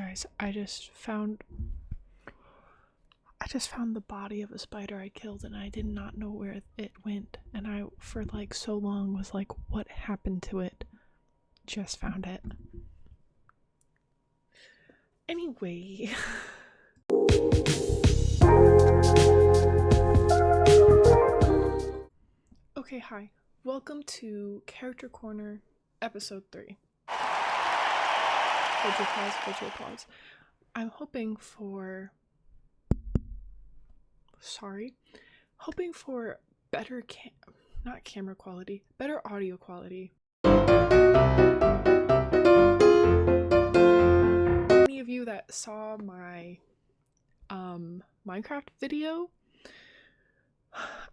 Guys, I just found the body of a spider I killed, and I did not know where it went, and I for like so long was like, what happened to it? Just found it. Anyway. Okay, hi. Welcome to Character Corner, episode 3. Hold your applause. I'm hoping for better not camera quality, better audio quality. Any of you that saw my Minecraft video,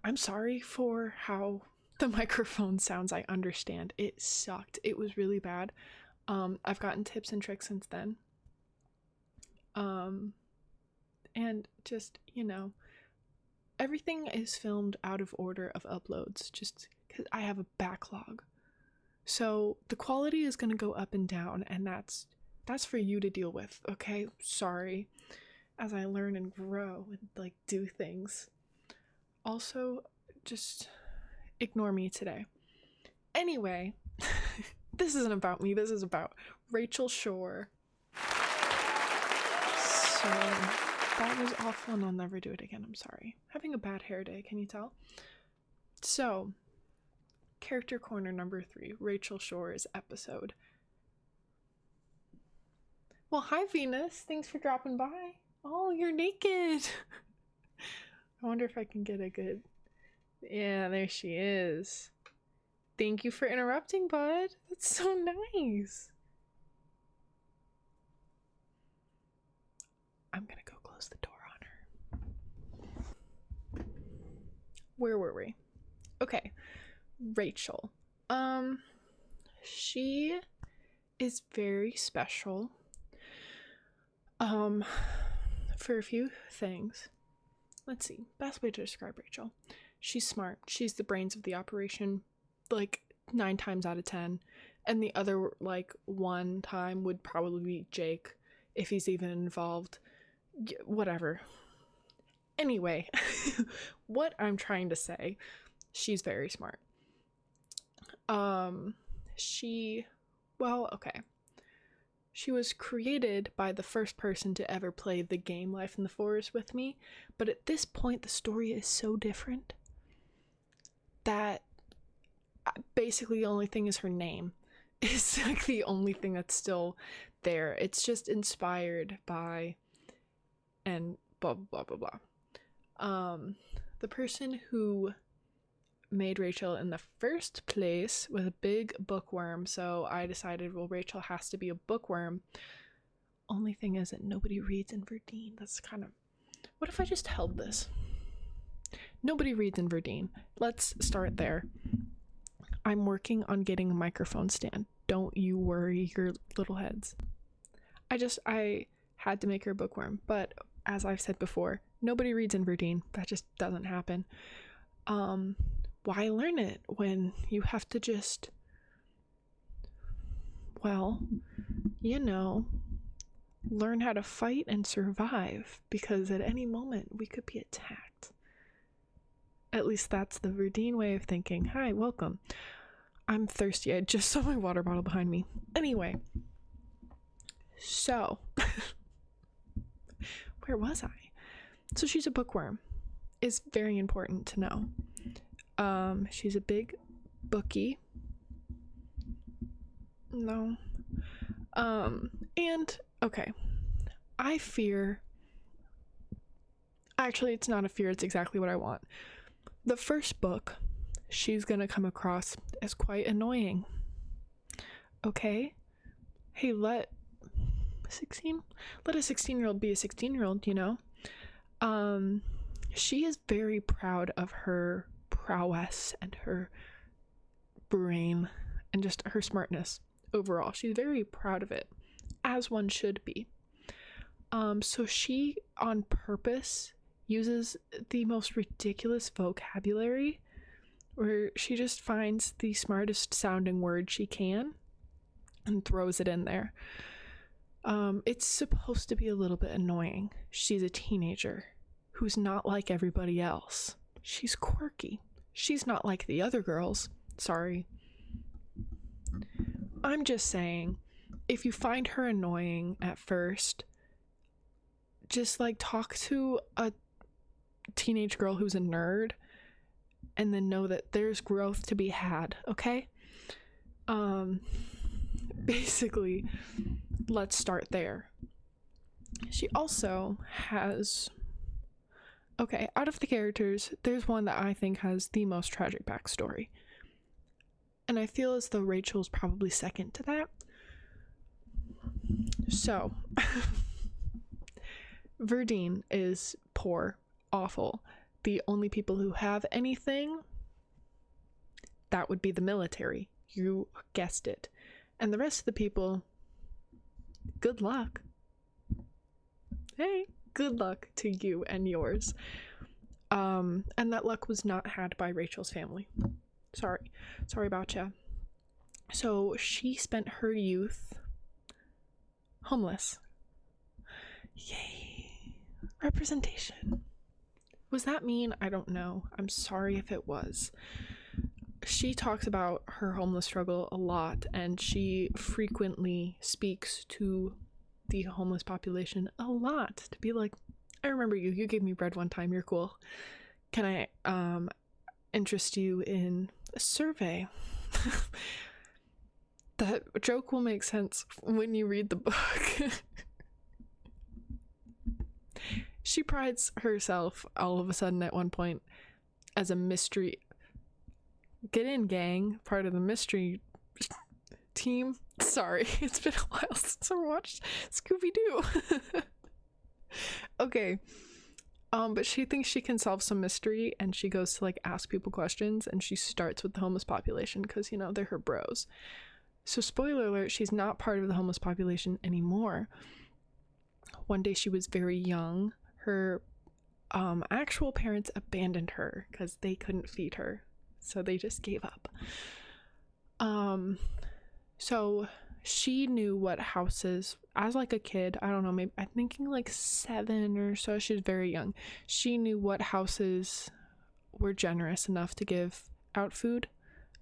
I'm sorry for how the microphone sounds. I understand. It sucked. It was really bad. I've gotten tips and tricks since then. And just, everything is filmed out of order of uploads just because I have a backlog. So the quality is going to go up and down, and that's for you to deal with, okay? Sorry. As I learn and grow and do things. Also, just ignore me today. Anyway, this isn't about me. This is about Rachel Shor. So that was awful, and I'll never do it again. I'm sorry. Having a bad hair day, can you tell? So, Character Corner number 3, Rachel Shor's episode. Well, hi Venus. Thanks for dropping by. Oh, you're naked. I wonder if I can get a good... Yeah, there she is. Thank you for interrupting, bud. That's so nice. I'm gonna go close the door on her. Where were we? Okay. Rachel. She is very special. For a few things. Let's see. Best way to describe Rachel. She's smart. She's the brains of the operation, 9 times out of 10. And the other, 1 time would probably be Jake, if he's even involved. Whatever. Anyway, what I'm trying to say, she's very smart. She was created by the first person to ever play the game Life in the Forest with me, but at this point the story is so different that basically the only thing is her name. It's the only thing that's still there. It's just inspired by and blah blah blah blah blah. The person who made Rachel in the first place was a big bookworm, so I decided, well, Rachel has to be a bookworm. Only thing is that nobody reads in Verdeen. That's kind of... What if I just held this? Nobody reads in Verdeen. Let's start there. I'm working on getting a microphone stand. Don't you worry your little heads. I had to make her a bookworm, but as I've said before, nobody reads in Verdeen. That just doesn't happen. Why learn it when you have to just, learn how to fight and survive, because at any moment we could be attacked. At least that's the Verdeen way of thinking. Hi, welcome. I'm thirsty. I just saw my water bottle behind me. Anyway, so where was I? So she's a bookworm. It's very important to know. She's a big bookie. No. And okay. I fear... Actually, it's not a fear, it's exactly what I want. The first book she's gonna come across as quite annoying. Okay? Hey, let a 16-year-old be a 16-year-old, She is very proud of her prowess and her brain and just her smartness overall. She's very proud of it, as one should be. So she on purpose uses the most ridiculous vocabulary, where she just finds the smartest sounding word she can and throws it in there. It's supposed to be a little bit annoying. She's a teenager who's not like everybody else. She's quirky. She's not like the other girls. Sorry. I'm just saying, if you find her annoying at first, just like talk to a teenage girl who's a nerd and then know that there's growth to be had, okay? Basically, let's start there. She also has, okay, out of the characters, there's one that I think has the most tragic backstory. And I feel as though Rachel's probably second to that. So, Verdine is poor, awful. The only people who have anything, that would be the military. You guessed it. And the rest of the people, good luck. Hey, good luck to you and yours. And that luck was not had by Rachel's family. Sorry about ya. So she spent her youth homeless. Yay. Representation. Was that mean? I don't know. I'm sorry if it was. She talks about her homeless struggle a lot, and she frequently speaks to the homeless population a lot to be like, I remember you. You gave me bread one time. You're cool. Can I interest you in a survey? That joke will make sense when you read the book. She prides herself all of a sudden at one point as a mystery. Get in, gang. Part of the mystery team. Sorry, it's been a while since I watched Scooby-Doo. Okay. But she thinks she can solve some mystery, and she goes to like ask people questions, and she starts with the homeless population because, you know, they're her bros. So spoiler alert, she's not part of the homeless population anymore. One day she was very young. Her actual parents abandoned her because they couldn't feed her, so they just gave up. So she knew what houses, as like a kid, I don't know, maybe I'm thinking like 7 or so, she's very young. She knew what houses were generous enough to give out food.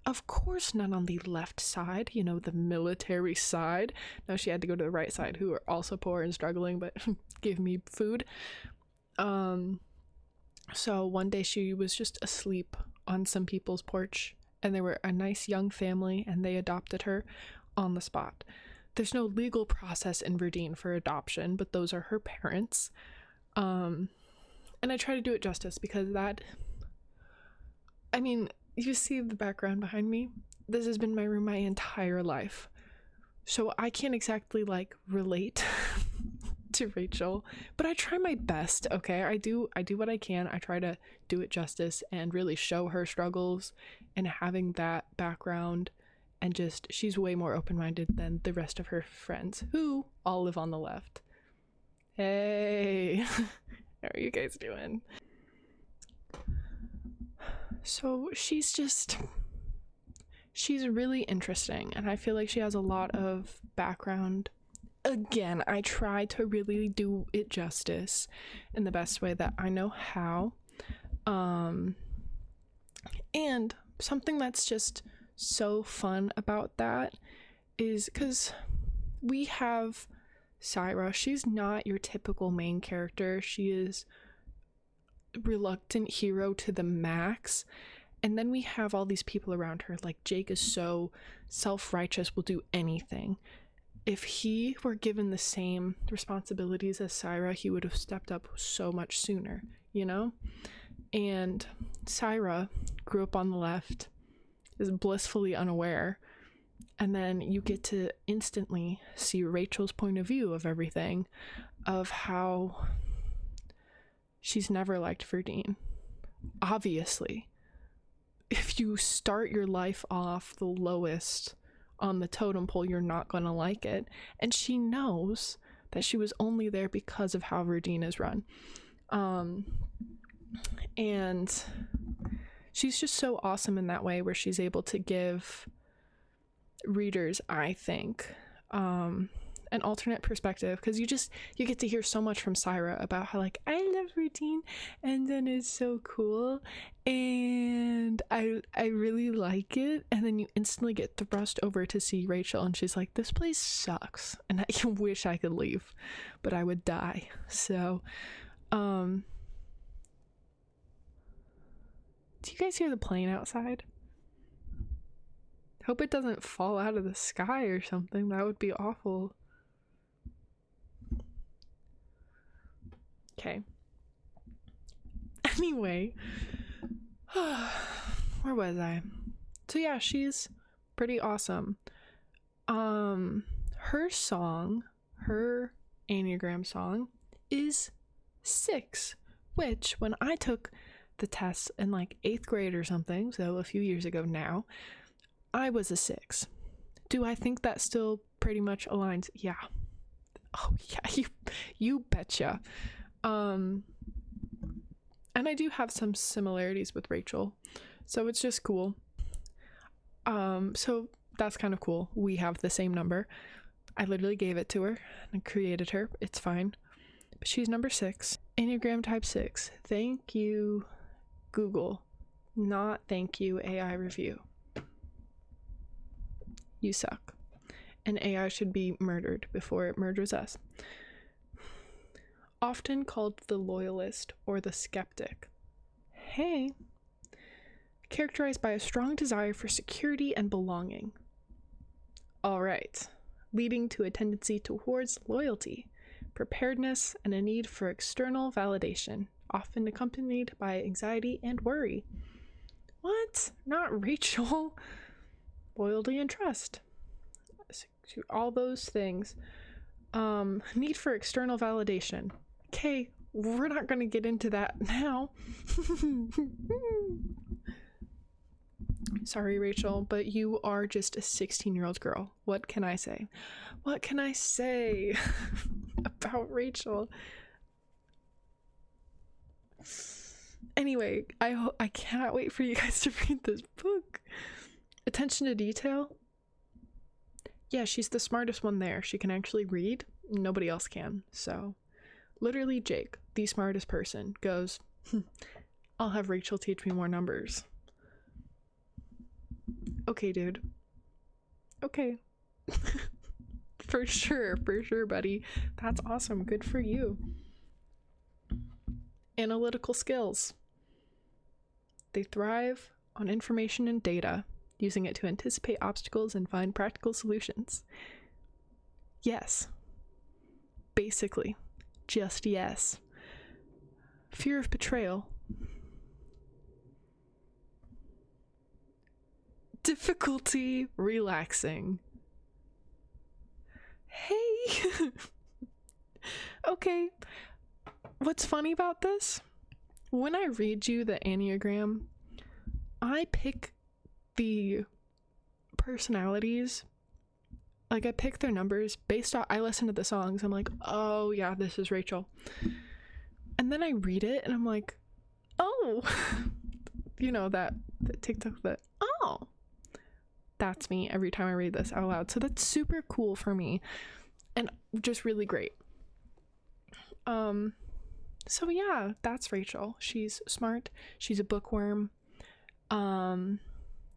Of course, none on the left side, you know, the military side. No, she had to go to the right side, who are also poor and struggling, but give me food. So one day she was just asleep on some people's porch, and they were a nice young family, and they adopted her on the spot. There's no legal process in Verdine for adoption, but those are her parents. And I try to do it justice because that, I mean, you see the background behind me. This has been my room my entire life. So I can't exactly like relate to Rachel, but I try my best, okay? I do what I can. I try to do it justice and really show her struggles and having that background, and just she's way more open-minded than the rest of her friends who all live on the left. Hey, how are you guys doing? So she's really interesting, and I feel like she has a lot of background. Again, I try to really do it justice in the best way that I know how. And something that's just so fun about that is because we have Syra. She's not your typical main character. She is reluctant hero to the max, and then we have all these people around her. Like Jake is so self-righteous, will do anything. If he were given the same responsibilities as Syra, he would have stepped up so much sooner, you know? And Syra grew up on the left, is blissfully unaware, and then you get to instantly see Rachel's point of view of everything, of how she's never liked Verdine. Obviously, if you start your life off the lowest on the totem pole, you're not going to like it. And she knows that she was only there because of how Verdine is run. And she's just so awesome in that way, where she's able to give readers, I think, and an alternate perspective, because you get to hear so much from Syra about how like, I love routine and then it's so cool and I really like it, and then you instantly get thrust over to see Rachel and she's like, this place sucks and I wish I could leave, but I would die. So do you guys hear the plane outside? Hope it doesn't fall out of the sky or something. That would be awful. Okay. Anyway, where was I? So yeah, she's pretty awesome. Her song, her Enneagram song, is 6, which when I took the test in like 8th grade or something, so a few years ago now, I was a 6. Do I think that still pretty much aligns? Yeah. Oh yeah, you betcha. And I do have some similarities with Rachel, so it's just cool. So that's kind of cool. We have the same number. I literally gave it to her and created her. It's fine. But she's number 6. Enneagram type 6. Thank you, Google. Not thank you, AI review. You suck. And AI should be murdered before it murders us. Often called the loyalist or the skeptic. Hey. Characterized by a strong desire for security and belonging. All right. Leading to a tendency towards loyalty, preparedness, and a need for external validation, often accompanied by anxiety and worry. What? Not Rachel. Loyalty and trust. All those things. Need for external validation. Okay, we're not going to get into that now. Sorry, Rachel, but you are just a 16-year-old girl. What can I say? What can I say about Rachel? Anyway, I cannot wait for you guys to read this book. Attention to detail. Yeah, she's the smartest one there. She can actually read. Nobody else can. So, literally Jake, the smartest person, goes, I'll have Rachel teach me more numbers. Okay, dude. Okay. For sure, buddy. That's awesome. Good for you. Analytical skills. They thrive on information and data, using it to anticipate obstacles and find practical solutions. Yes. Basically. Just yes. Fear of betrayal. Difficulty relaxing. Hey! Okay. What's funny about this? When I read you the Enneagram, I pick the personalities, like I pick their numbers based on, I listen to the songs, I'm like, oh yeah, this is Rachel. And then I read it and I'm like, oh, you know, that TikTok, that, oh, that's me every time I read this out loud. So that's super cool for me and just really great. So yeah, that's Rachel. She's smart. She's a bookworm.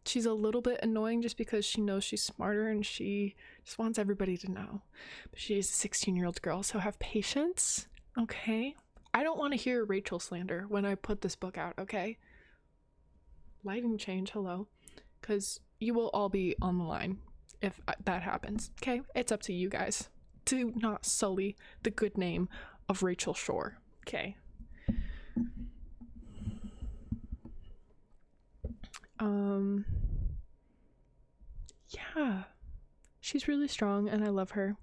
She's a little bit annoying just because she knows she's smarter and she just wants everybody to know. But she's a 16-year-old girl, so have patience, okay? I don't want to hear Rachel slander when I put this book out, okay? Lighting change, hello. Because you will all be on the line if that happens, okay? It's up to you guys to not sully the good name of Rachel Shor, okay? Yeah, she's really strong and I love her.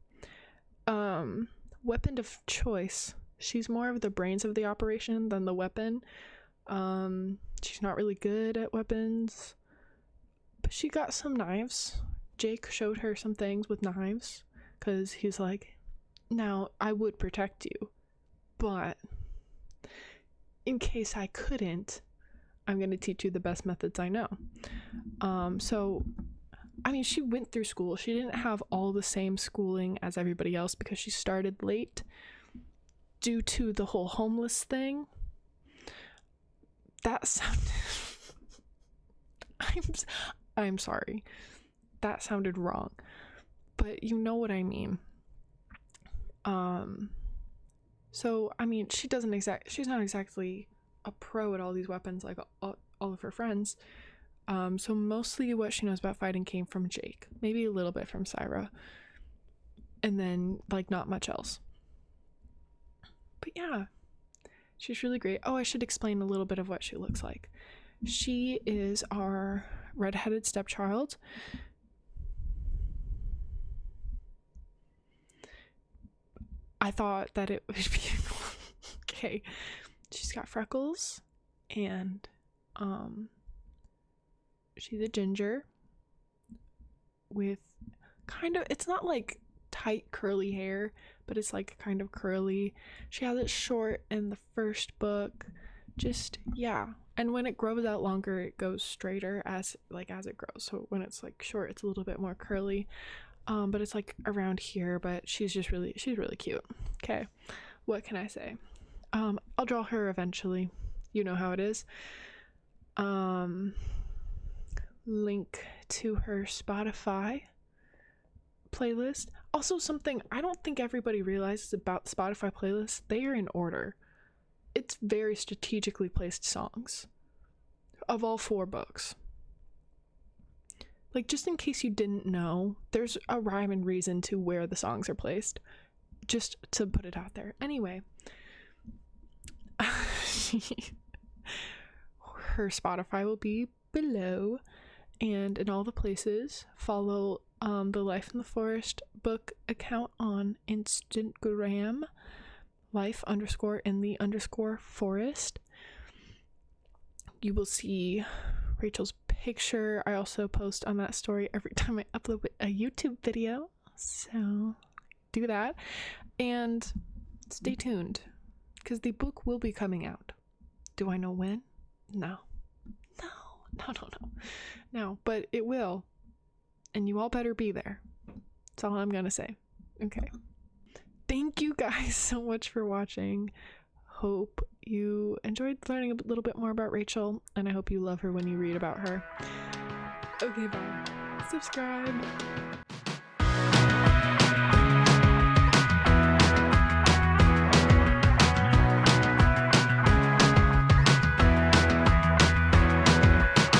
Weapon of choice. She's more of the brains of the operation than the weapon. She's not really good at weapons, but she got some knives. Jake showed her some things with knives because he's like, now I would protect you, but in case I couldn't, I'm going to teach you the best methods I know. So I mean, she went through school. She didn't have all the same schooling as everybody else because she started late due to the whole homeless thing. That sounded... I'm sorry. That sounded wrong. But you know what I mean. So, I mean, she's not exactly a pro at all these weapons like all of her friends. So mostly what she knows about fighting came from Jake. Maybe a little bit from Syra. And then, like, not much else. But yeah, she's really great. Oh, I should explain a little bit of what she looks like. She is our redheaded stepchild. I thought that it would be okay. She's got freckles and she's a ginger with kind of, it's not like tight curly hair, but it's like kind of curly. She has it short in the first book. Just, yeah. And when it grows out longer, it goes straighter as it grows. So when it's like short, it's a little bit more curly. But it's like around here, but she's really cute. Okay, what can I say? I'll draw her eventually. You know how it is. Link to her Spotify playlist. Also, something I don't think everybody realizes about Spotify playlists, they are in order. It's very strategically placed songs of all 4 books. Like, just in case you didn't know, there's a rhyme and reason to where the songs are placed. Just to put it out there. Anyway. Her Spotify will be below. And in all the places, follow the Life in the Forest book account on Instagram. life_in_the_forest. You will see Rachel's picture. I also post on that story every time I upload a YouTube video, so do that and stay tuned because the book will be coming out. Do I know when? No, but it will, and you all better be there. That's all I'm gonna say. Okay, thank you guys so much for watching. Hope you enjoyed learning a little bit more about Rachel, and I hope you love her when you read about her. Okay, bye. Subscribe.